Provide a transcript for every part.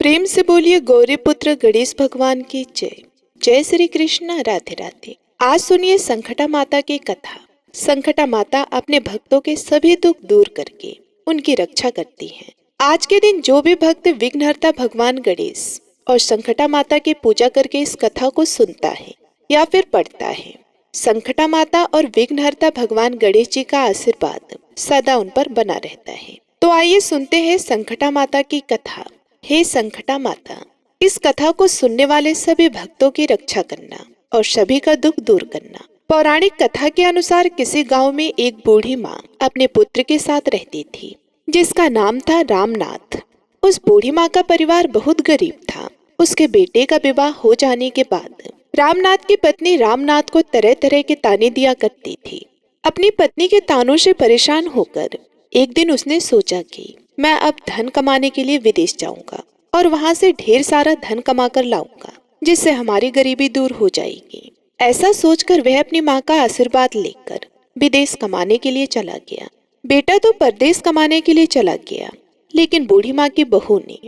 प्रेम से बोलिए गौरी पुत्र गणेश भगवान की जय। जय श्री कृष्ण। राधे राधे। आज सुनिए संकटा माता की कथा। संकटा माता अपने भक्तों के सभी दुख दूर करके उनकी रक्षा करती हैं। आज के दिन जो भी भक्त विघ्नहर्ता भगवान गणेश और संकटा माता की पूजा करके इस कथा को सुनता है या फिर पढ़ता है, संकटा माता और विघ्नहर्ता भगवान गणेश जी का आशीर्वाद सदा उन पर बना रहता है। तो आइए सुनते हैं संकटा माता की कथा। हे संकटा माता, इस कथा को सुनने वाले सभी भक्तों की रक्षा करना और सभी का दुख दूर करना। पौराणिक कथा के अनुसार किसी गांव में एक बूढ़ी माँ अपने पुत्र के साथ रहती थी, जिसका नाम था रामनाथ। उस बूढ़ी माँ का परिवार बहुत गरीब था। उसके बेटे का विवाह हो जाने के बाद रामनाथ की पत्नी रामनाथ को तरह तरह के ताने दिया करती थी। अपनी पत्नी के तानों से परेशान होकर एक दिन उसने सोचा कि मैं अब धन कमाने के लिए विदेश जाऊंगा और वहां से ढेर सारा धन कमा कर लाऊंगा, जिससे हमारी गरीबी दूर हो जाएगी। ऐसा सोचकर वह अपनी माँ का आशीर्वाद लेकर विदेश कमाने के लिए चला गया। बेटा तो परदेश कमाने के लिए चला गया, लेकिन बूढ़ी माँ की बहू ने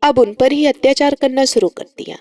अब उन पर ही अत्याचार करना शुरू कर दिया।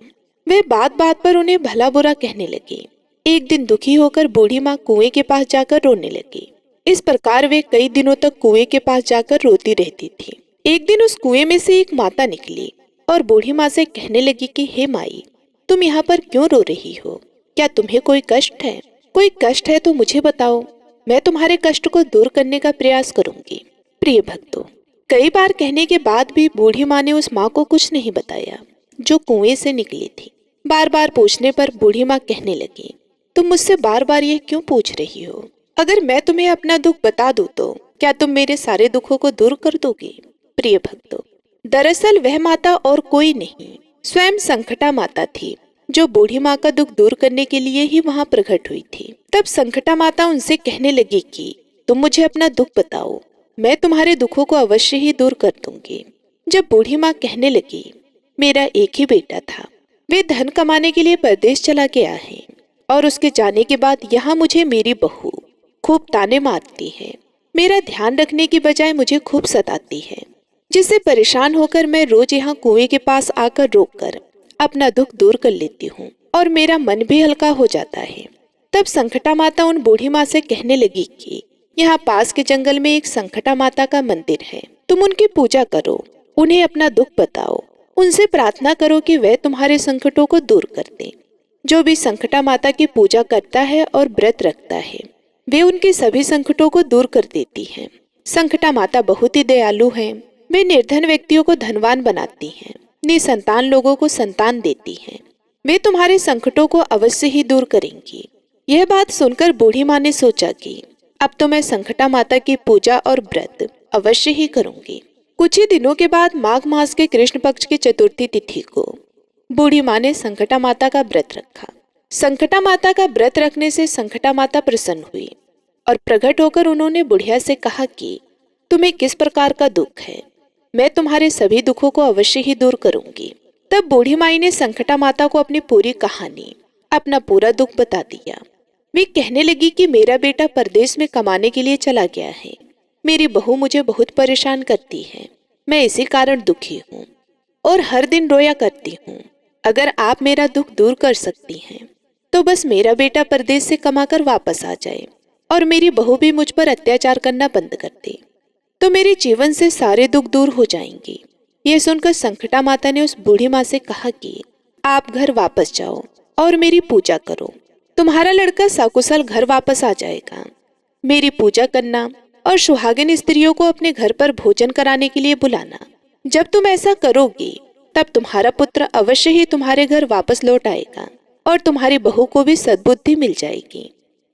वह बात बात पर उन्हें भला बुरा कहने लगी। एक दिन दुखी होकर बूढ़ी माँ कुएं के पास जाकर रोने लगी। इस प्रकार वे कई दिनों तक कुएं के पास जाकर रोती रहती थी। एक दिन उस कुएं में से एक माता निकली और बूढ़ी माँ से कहने लगी कि हे माई, तुम यहाँ पर क्यों रो रही हो? क्या तुम्हें कोई कष्ट है? कोई कष्ट है तो मुझे बताओ, मैं तुम्हारे कष्ट को दूर करने का प्रयास करूंगी। प्रिय भक्तों, कई बार कहने के बाद भी बूढ़ी माँ ने उस माँ को कुछ नहीं बताया जो कुएं से निकली थी। बार बार पूछने पर बूढ़ी माँ कहने लगी, तुम मुझसे बार बार ये क्यों पूछ रही हो? अगर मैं तुम्हें अपना दुख बता दूं तो क्या तुम मेरे सारे दुखों को दूर कर दोगी? प्रिय भक्तों, दरअसल वह माता और कोई नहीं, स्वयं संकटा माता थी, जो बूढ़ी माँ का दुख दूर करने के लिए ही वहाँ प्रकट हुई थी। तब संकटा माता उनसे कहने लगी कि तुम मुझे अपना दुख बताओ, मैं तुम्हारे दुखों को अवश्य ही दूर कर दूंगी। जब बूढ़ी माँ कहने लगी, मेरा एक ही बेटा था, वे धन कमाने के लिए परदेश चला गया है और उसके जाने के बाद यहाँ मुझे मेरी बहू खूब ताने मारती है। मेरा ध्यान रखने की बजाय मुझे खूब सताती है, जिससे परेशान होकर मैं रोज यहाँ कुएं के पास आकर रोककर अपना दुख दूर कर लेती हूँ और मेरा मन भी हल्का हो जाता है। तब संकटा माता उन बूढ़ी माँ से कहने लगी कि यहाँ पास के जंगल में एक संकटा माता का मंदिर है, तुम उनकी पूजा करो, उन्हें अपना दुख बताओ, उनसे प्रार्थना करो कि वह तुम्हारे संकटों को दूर कर दें। जो भी संकटा माता की पूजा करता है और व्रत रखता है, वे उनके सभी संकटों को दूर कर देती हैं। संकटा माता बहुत ही दयालु हैं। वे निर्धन व्यक्तियों को धनवान बनाती हैं, निसंतान लोगों को संतान देती हैं। वे तुम्हारे संकटों को अवश्य ही दूर करेंगी। यह बात सुनकर बूढ़ी माँ ने सोचा कि अब तो मैं संकटा माता की पूजा और व्रत अवश्य ही करूंगी। कुछ ही दिनों के बाद माघ मास के कृष्ण पक्ष की चतुर्थी तिथि को बूढ़ी माँ ने संकटा माता का व्रत रखा। संकटा माता का व्रत रखने से संकटा माता प्रसन्न हुई और प्रकट होकर उन्होंने बुढ़िया से कहा कि तुम्हें किस प्रकार का दुख है, मैं तुम्हारे सभी दुखों को अवश्य ही दूर करूंगी। तब बूढ़ी माई ने संकटा माता को अपनी पूरी कहानी, अपना पूरा दुख बता दिया। वे कहने लगी कि मेरा बेटा परदेश में कमाने के लिए चला गया है, मेरी बहू मुझे बहुत परेशान करती है, मैं इसी कारण दुखी हूँ और हर दिन रोया करती हूँ। अगर आप मेरा दुख दूर कर सकती हैं तो बस मेरा बेटा परदेश से कमाकर वापस आ जाए और मेरी बहू भी मुझ पर अत्याचार करना बंद कर दे, तो मेरे जीवन से सारे दुख दूर हो जाएंगे। यह सुनकर संकटा माता ने उस बूढ़ी माँ से कहा कि आप घर वापस जाओ और मेरी पूजा करो, तुम्हारा लड़का सकुशल घर वापस आ जाएगा। मेरी पूजा करना और सुहागिन स्त्रियों को अपने घर पर भोजन कराने के लिए बुलाना। जब तुम ऐसा करोगी तब तुम्हारा पुत्र अवश्य ही तुम्हारे घर वापस लौट आएगा और तुम्हारी बहू को भी सद्बुद्धि मिल जाएगी।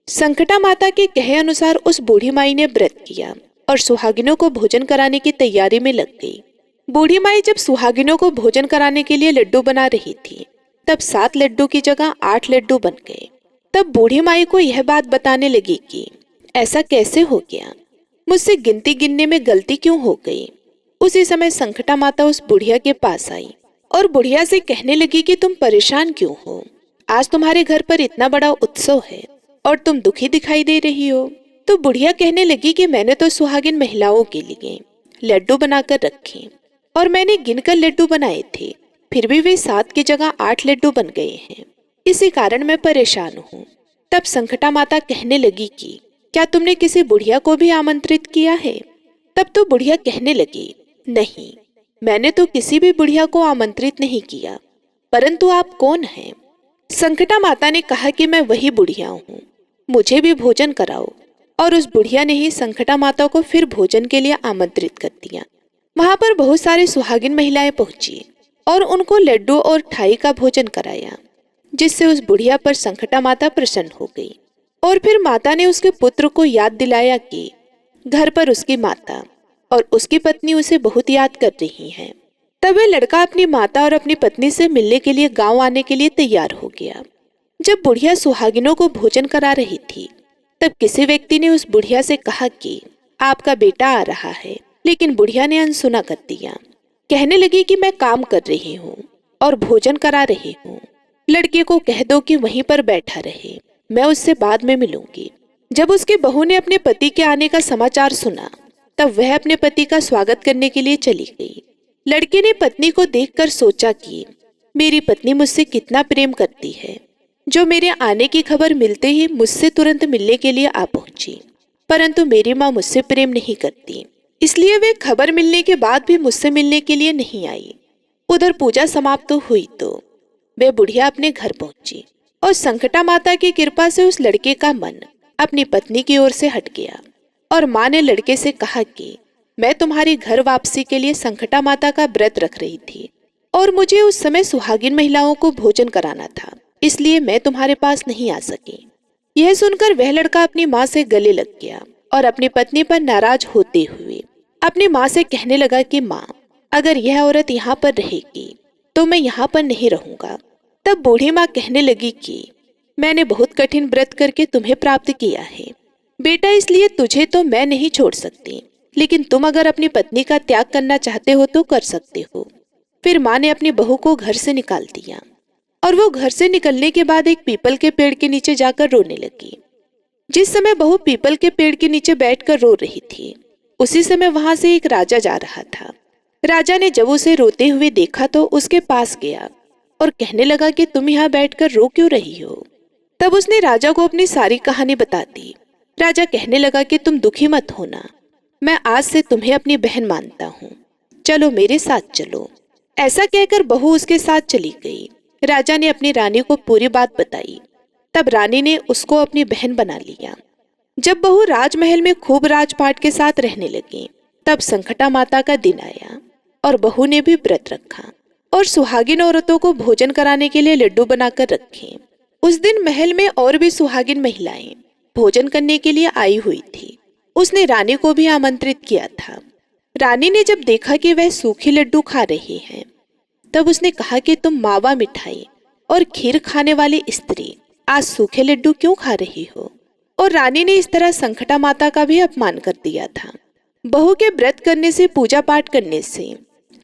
संकटा माता के कहे अनुसार उस बूढ़ी माई ने व्रत किया और सुहागिनों को भोजन कराने की तैयारी में लग गई। बूढ़ी माई जब सुहागिनों को भोजन कराने के लिए लड्डू बना रही थी, तब 7 लड्डू की जगह 8 लड्डू बन गए। तब बूढ़ी माई को यह बात बताने लगी कि ऐसा कैसे हो गया, मुझसे गिनती गिनने में गलती क्यों हो गई। उसी समय संकटा माता उस बुढ़िया के पास आई और बुढ़िया से कहने लगी कि तुम परेशान क्यों हो, आज तुम्हारे घर पर इतना बड़ा उत्सव है और तुम दुखी दिखाई दे रही हो। तो बुढ़िया कहने लगी कि मैंने तो सुहागिन महिलाओं के लिए लड्डू बनाकर रखे और मैंने गिनकर लड्डू बनाए थे, फिर भी वे 7 की जगह 8 लड्डू बन गए हैं। इसी कारण मैं परेशान हूँ। तब संकटा माता कहने लगी कि क्या तुमने किसी बुढ़िया को भी आमंत्रित किया है? तब तो बुढ़िया कहने लगी, नहीं, मैंने तो किसी भी बुढ़िया को आमंत्रित नहीं किया। परंतु आप कौन हैं? संकटा माता ने कहा कि मैं वही बुढ़िया हूँ, मुझे भी भोजन कराओ। और उस बुढ़िया ने ही संकटा माता को फिर भोजन के लिए आमंत्रित कर दिया। वहां पर बहुत सारी सुहागिन महिलाएं पहुंची और उनको लड्डू और ठाई का भोजन कराया, जिससे उस बुढ़िया पर संकटा माता प्रसन्न हो गई। और फिर माता ने उसके पुत्र को याद दिलाया कि घर पर उसकी माता और उसकी पत्नी उसे बहुत याद कर रही हैं। तब वह लड़का अपनी माता और अपनी पत्नी से मिलने के लिए गांव आने के लिए तैयार हो गया। जब बुढ़िया सुहागिनों को भोजन करा रही थी, तब किसी व्यक्ति ने उस बुढ़िया से कहा कि आपका बेटा आ रहा है, लेकिन बुढ़िया ने अनसुना कर दिया। कहने लगी कि मैं काम कर रही हूँ और भोजन करा रही हूँ, लड़के को कह दो कि वहीं पर बैठा रहे, मैं उससे बाद में मिलूंगी। जब उसकी बहू ने अपने पति के आने का समाचार सुना, तब वह अपने पति का स्वागत करने के लिए चली गई। लड़के ने पत्नी को देखकर सोचा कि मेरी पत्नी मुझसे कितना प्रेम करती है, जो मेरे आने की खबर मिलते ही मुझसे तुरंत मिलने के लिए आ पहुंची। परंतु मेरी माँ मुझसे प्रेम नहीं करती, इसलिए वे खबर मिलने के बाद भी मुझसे मिलने के लिए नहीं आई। उधर पूजा समाप्त हुई तो वे बुढ़िया अपने घर पहुंची और संकटा माता की कृपा से उस लड़के का मन अपनी पत्नी की ओर से हट गया। और माँ ने लड़के से कहा कि मैं तुम्हारी घर वापसी के लिए संकटा माता का व्रत रख रही थी और मुझे उस समय सुहागिन महिलाओं को भोजन कराना था, इसलिए मैं तुम्हारे पास नहीं आ सकी। यह सुनकर वह लड़का अपनी माँ से गले लग गया और अपनी पत्नी पर नाराज होते हुए अपनी माँ से कहने लगा कि माँ, अगर यह औरत यहाँ पर रहेगी तो मैं यहाँ पर नहीं रहूंगा। तब बूढ़ी माँ कहने लगी कि मैंने बहुत कठिन व्रत करके तुम्हें प्राप्त किया है बेटा, इसलिए तुझे तो मैं नहीं छोड़ सकती, लेकिन तुम अगर अपनी पत्नी का त्याग करना चाहते हो तो कर सकते हो। फिर माँ ने अपनी बहू को घर से निकाल दिया और वो घर से निकलने के बाद एक पीपल के पेड़ के नीचे जाकर रोने लगी। जिस समय बहू पीपल के पेड़ के नीचे बैठकर रो रही थी, उसी समय वहां से एक राजा जा रहा था। राजा ने जब उसे रोते हुए देखा तो उसके पास गया और कहने लगा कि तुम यहाँ बैठकर रो क्यों रही हो। तब उसने राजा को अपनी सारी कहानी बता दी। राजा कहने लगा कि तुम दुखी मत होना, मैं आज से तुम्हें अपनी बहन मानता हूँ, चलो मेरे साथ चलो। ऐसा कहकर बहू उसके साथ चली गई। राजा ने अपनी रानी को पूरी बात बताई। तब रानी ने उसको अपनी बहन बना लिया। जब बहू राजमहल में खूब राजपाट के साथ रहने लगी, तब संकटा माता का दिन आया और बहू ने भी व्रत रखा और सुहागिन औरतों को भोजन कराने के लिए लड्डू बनाकर रखे। उस दिन महल में और भी सुहागिन महिलाएं भोजन करने के लिए आई हुई थी। उसने रानी को भी आमंत्रित किया था। रानी ने जब देखा कि वह सूखे लड्डू खा रही हैं, तब उसने कहा कि तुम मावा मिठाई और खीर खाने वाली स्त्री आज सूखे लड्डू क्यों खा रही हो। और रानी ने इस तरह संकटा माता का भी अपमान कर दिया था। बहू के व्रत करने से, पूजा पाठ करने से,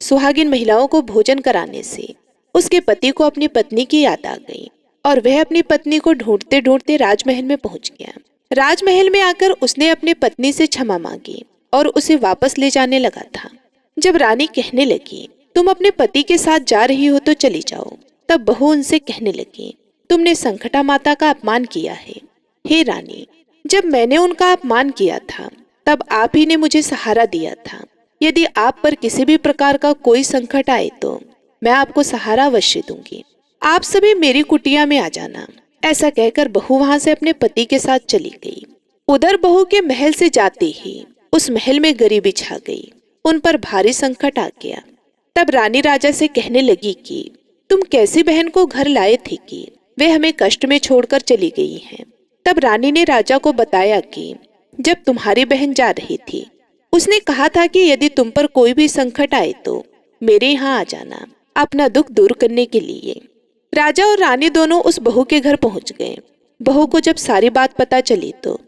सुहागिन महिलाओं को भोजन कराने से उसके पति को अपनी पत्नी की याद आ गई और वह अपनी पत्नी को ढूंढते ढूंढते राजमहल में पहुंच गया। राजमहल में आकर उसने अपनी पत्नी से क्षमा मांगी और उसे वापस ले जाने लगा था। जब रानी कहने लगी तुम अपने पति के साथ जा रही हो तो चली जाओ, तब बहू उनसे कहने लगी तुमने संकटा माता का अपमान किया है। हे रानी, जब मैंने उनका अपमान किया था तब आप ही ने मुझे सहारा दिया था। यदि आप पर किसी भी प्रकार का कोई संकट आए तो मैं आपको सहारा अवश्य दूंगी। आप सभी मेरी कुटिया में आ जाना। ऐसा कहकर बहू वहां से अपने पति के साथ चली गई। उधर बहू के महल से जाते ही उस महल में गरीबी छा गई, उन पर भारी संकट आ गया। तब रानी राजा से कहने लगी कि तुम कैसी बहन को घर लाए थे कि वे हमें कष्ट में छोड़कर चली गई हैं। तब रानी ने राजा को बताया कि जब तुम्हारी बहन जा रही थी, उसने कहा था कि यदि तुम पर कोई भी संकट आए तो मेरे यहाँ आ जाना अपना दुख दूर करने के लिए। राजा और रानी दोनों उस बहू के घर पहुंच गए। बहू को जब सारी बात पता चली तो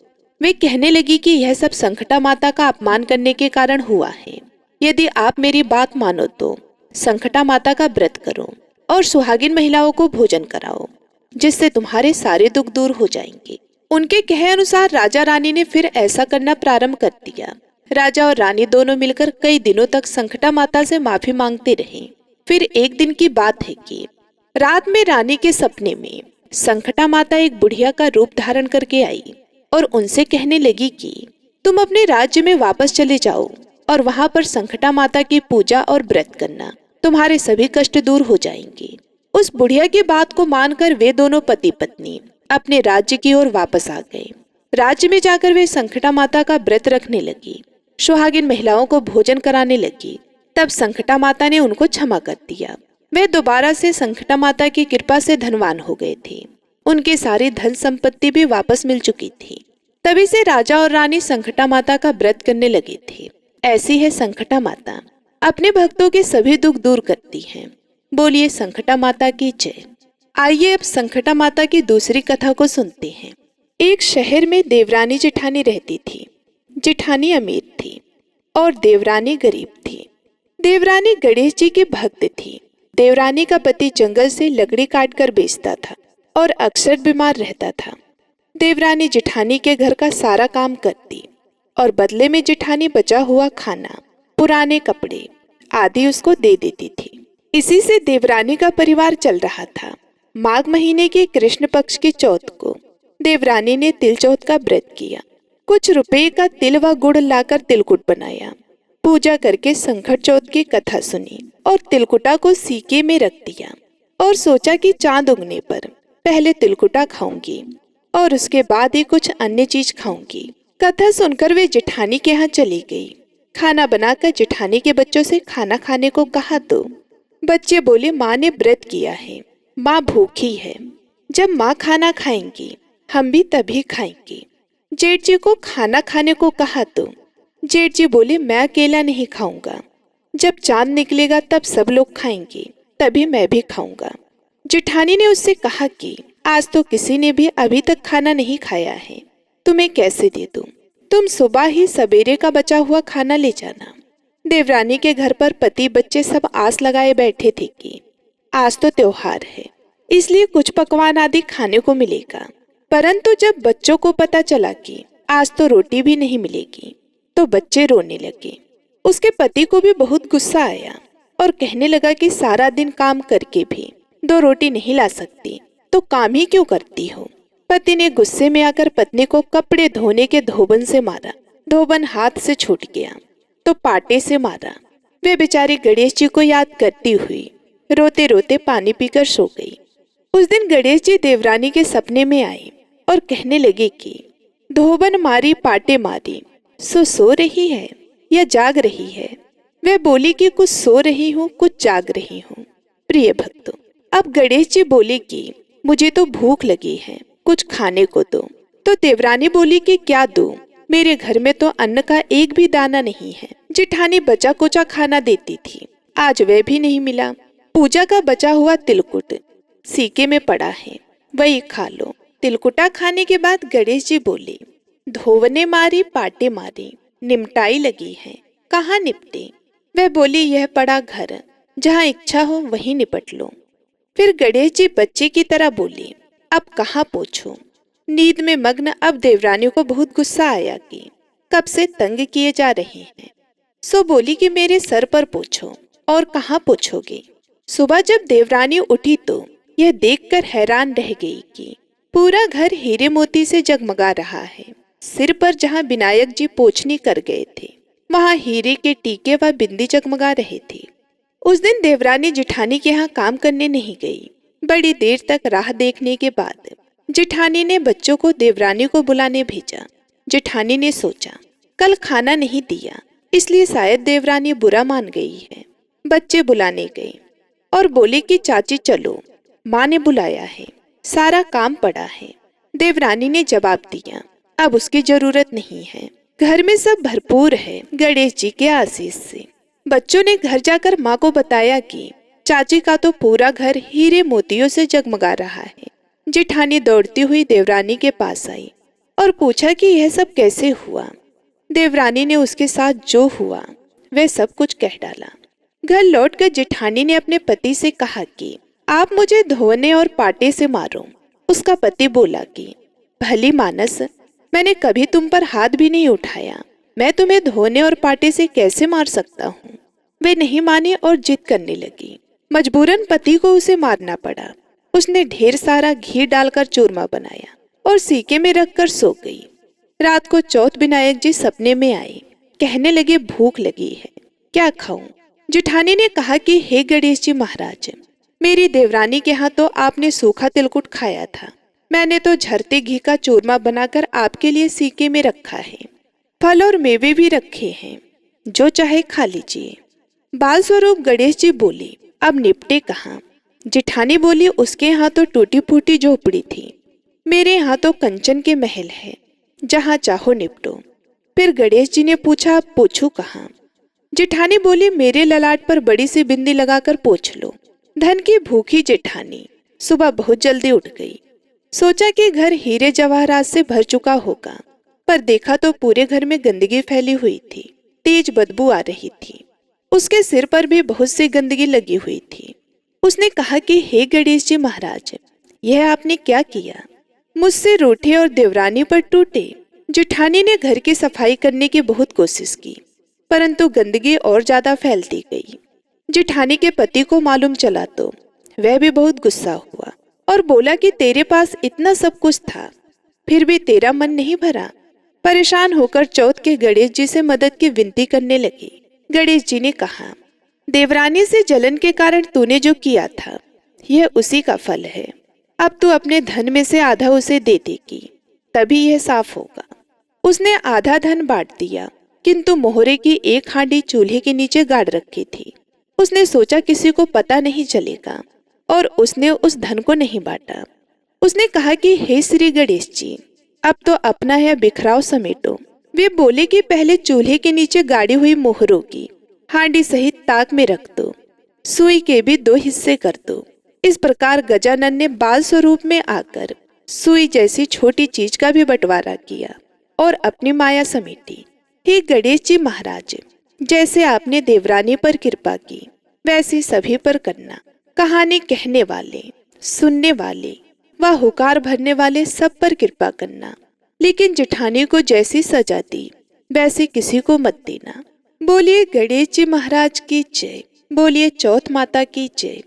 वे कहने लगी कि यह सब संकटा माता का अपमान करने के कारण हुआ है। यदि आप मेरी बात मानो तो संकटा माता का व्रत करो और सुहागिन महिलाओं को भोजन कराओ, जिससे तुम्हारे सारे दुख दूर हो जाएंगे। उनके कहे अनुसार राजा रानी ने फिर ऐसा करना प्रारंभ कर दिया। राजा और रानी दोनों मिलकर कई दिनों तक संकटा माता से माफी मांगते रहे। फिर एक दिन की बात है कि रात में रानी के सपने में संकटा माता एक बुढ़िया का रूप धारण करके आई और उनसे कहने लगी कि तुम अपने राज्य में वापस चले जाओ और वहां पर संकटा माता की पूजा और व्रत करना, तुम्हारे सभी कष्ट दूर हो जाएंगे। उस बुढ़िया की बात को मानकर वे दोनों पति पत्नी अपने राज्य की ओर वापस आ गए। राज्य में जाकर वे संकटा माता का व्रत रखने लगी, सुहागिन महिलाओं को भोजन कराने लगी। तब संकटा माता ने उनको क्षमा कर दिया। वे दोबारा से संकटा माता की कृपा से धनवान हो गए थे। उनकी सारी धन संपत्ति भी वापस मिल चुकी थी। तभी से राजा और रानी संकटा माता का व्रत करने लगे थे। ऐसी है संकटा माता, अपने भक्तों के सभी दुख दूर करती हैं। बोलिए संकटा माता की जय। आइए अब संकटा माता की दूसरी कथा को सुनते हैं। एक शहर में देवरानी जेठानी रहती थी। जेठानी अमीर थी और देवरानी गरीब थी। देवरानी गणेश जी की भक्त थी। देवरानी का पति जंगल से लकड़ी काटकर बेचता था और अक्सर बीमार रहता था। देवरानी जेठानी के घर का सारा काम करती और बदले में जेठानी बचा हुआ खाना, पुराने कपड़े आदि उसको दे देती थी। इसी से देवरानी का परिवार चल रहा था। माघ महीने के कृष्ण पक्ष की चौथ को देवरानी ने तिल चौथ का व्रत किया। कुछ रुपए का तिल व गुड़ लाकर तिलकुट बनाया। पूजा करके संकट चौथ की कथा सुनी और तिलकुटा को सीके में रख दिया और सोचा कि चांद उगने पर पहले तिलकुटा खाऊंगी और उसके बाद ही कुछ अन्य चीज खाऊंगी। कथा सुनकर वे जेठानी के यहाँ चली गई। खाना बनाकर जेठानी के बच्चों से खाना खाने को कहा तो बच्चे बोले माँ ने व्रत किया है, माँ भूखी है। जब माँ खाना खाएंगी हम भी तभी खाएंगे। जेठ जी को खाना खाने को कहा तो जेठ जी बोले मैं अकेला नहीं खाऊंगा, जब चांद निकलेगा तब सब लोग खाएंगे, तभी मैं भी खाऊंगा। जेठानी ने उससे कहा कि आज तो किसी ने भी अभी तक खाना नहीं खाया है, तुम्हें कैसे दे दूं? तुम सुबह ही सवेरे का बचा हुआ खाना ले जाना। देवरानी के घर पर पति बच्चे सब आस लगाए बैठे थे कि आज तो त्योहार है, इसलिए कुछ पकवान आदि खाने को मिलेगा। परंतु जब बच्चों को पता चला कि आज तो रोटी भी नहीं मिलेगी तो बच्चे रोने लगे। उसके पति को भी बहुत गुस्सा आया और कहने लगा कि सारा दिन काम करके भी 2 रोटी नहीं ला सकती तो काम ही क्यों करती हो। पति ने गुस्से में आकर पत्नी को कपड़े धोने के धोबन से मारा। धोबन हाथ से छूट गया तो पाटे से मारा। वे बेचारी गणेश जी को याद करती हुई रोते रोते पानी पीकर सो गई। उस दिन गणेश जी देवरानी के सपने में आए और कहने लगे कि धोबन मारी पाटे मारी, सो रही है या जाग रही है। वह बोली कि कुछ सो रही हूँ कुछ जाग रही हूँ। प्रिय भक्तों, अब गणेश जी बोले कि मुझे तो भूख लगी है, कुछ खाने को दो। तो देवरानी बोली कि क्या दूं, मेरे घर में तो अन्न का एक भी दाना नहीं है। जेठानी बचा कुचा खाना देती थी, आज वह भी नहीं मिला। पूजा का बचा हुआ तिलकुट सीके में पड़ा है, वही खा लो। तिलकुटा खाने के बाद गणेश जी बोले धोवने मारी पाटे मारी, निमटाई लगी है, कहाँ निपटे। वह बोली यह पड़ा घर, जहाँ इच्छा हो वहीं निपट लो। फिर गणेश जी बच्चे की तरह बोले अब कहाँ पोछो। नींद में मग्न अब देवरानी को बहुत गुस्सा आया कि कब से तंग किए जा रहे हैं। सो बोली कि मेरे सर पर पोछो। और कहाँ पोछोगे। सुबह जब देवरानी उठी तो यह देखकर हैरान रह गई कि पूरा घर हीरे मोती से जगमगा रहा है। सिर पर जहाँ विनायक जी पोछनी कर गए थे वहाँ हीरे के टीके व बिंदी जगमगा रहे थे। उस दिन देवरानी जेठानी के यहाँ काम करने नहीं गई। बड़ी देर तक राह देखने के बाद जेठानी ने बच्चों को देवरानी को बुलाने भेजा। जेठानी ने सोचा कल खाना नहीं दिया इसलिए शायद देवरानी बुरा मान गई है। बच्चे बुलाने गए और बोले कि चाची चलो, माँ ने बुलाया है, सारा काम पड़ा है। देवरानी ने जवाब दिया अब उसकी जरूरत नहीं है, घर में सब भरपूर है गणेश जी के आशीष से। बच्चों ने घर जाकर माँ को बताया कि चाची का तो पूरा घर हीरे मोतियों से जगमगा रहा है। जेठानी दौड़ती हुई देवरानी के पास आई और पूछा कि यह सब कैसे हुआ। देवरानी ने उसके साथ जो हुआ वह सब कुछ कह डाला। घर लौटकर जेठानी ने अपने पति से कहा कि आप मुझे धोने और पाटे से मारो। उसका पति बोला कि भली मानस, मैंने कभी तुम पर हाथ भी नहीं उठाया, मैं तुम्हें धोने और पाटे से कैसे मार सकता हूँ। वे नहीं माने और जिद करने लगी। मजबूरन पति को उसे मारना पड़ा। उसने ढेर सारा घी डालकर चूरमा बनाया और सीके में रखकर सो गई। रात को चौथ विनायक जी सपने में आए। कहने लगे, भूख लगी है, क्या खाऊं? जेठानी ने कहा कि हे गणेश जी महाराज, मेरी देवरानी के यहाँ तो आपने सूखा तिलकुट खाया था। मैंने तो झरते घी का चूरमा बनाकर आपके लिए सीके में रखा है। फल और मेवे भी रखे हैं, जो चाहे खा लीजिए। बाल स्वरूप गणेश जी बोले, अब निपटे कहाँ? जेठानी बोली, उसके यहाँ तो टूटी फूटी झोपड़ी थी, मेरे यहाँ तो कंचन के महल है, जहाँ चाहो निपटो। फिर गणेश जी ने पूछा, पोछू कहाँ? जेठानी बोली, मेरे ललाट पर बड़ी सी बिंदी लगाकर पोछ लो। धन की भूखी जेठानी सुबह बहुत जल्दी उठ गई। सोचा कि घर हीरे जवाहरात से भर चुका होगा, पर देखा तो पूरे घर में गंदगी फैली हुई थी। तेज बदबू आ रही थी। उसके सिर पर भी बहुत सी गंदगी लगी हुई थी। उसने कहा कि हे गणेश जी महाराज, यह आपने क्या किया? मुझसे रूठे और देवरानी पर टूटे। जेठानी ने घर की सफाई करने की बहुत कोशिश की, परंतु गंदगी और ज्यादा फैलती गई। जेठानी के पति को मालूम चला तो वह भी बहुत गुस्सा हुआ और बोला कि तेरे पास इतना सब कुछ था, फिर भी तेरा मन नहीं भरा। परेशान होकर चौथ के गणेश जी से मदद की विनती करने लगी। गणेश जी ने कहा, देवरानी से जलन के कारण तूने जो किया था, यह उसी का फल है। अब तू अपने धन में से आधा उसे दे देगी, तभी यह साफ होगा। उसने आधा धन बांट दिया, किंतु मोहरे की एक हांडी चूल्हे के नीचे गाड़ रखी थी। उसने सोचा किसी को पता नहीं चलेगा, और उसने उस धन को नहीं बांटा। उसने कहा कि हे श्री गणेश जी, अब तो अपना यह बिखराव समेटो। वे बोले कि पहले चूल्हे के नीचे गाड़ी हुई मोहरों की हांडी सहित ताक में रख दो, सुई के भी 2 हिस्से कर दो। इस प्रकार गजानन ने बाल स्वरूप में आकर सुई जैसी छोटी चीज का भी बंटवारा किया और अपनी माया समेटी। हे गणेश जी महाराज, जैसे आपने देवरानी पर कृपा की, वैसी सभी पर करना। कहानी कहने वाले, सुनने वाले व हुकार भरने वाले सब पर कृपा करना, लेकिन जेठानी को जैसी सजा दी वैसे किसी को मत देना। बोलिए गणेश जी महाराज की जय। बोलिए चौथ माता की जय।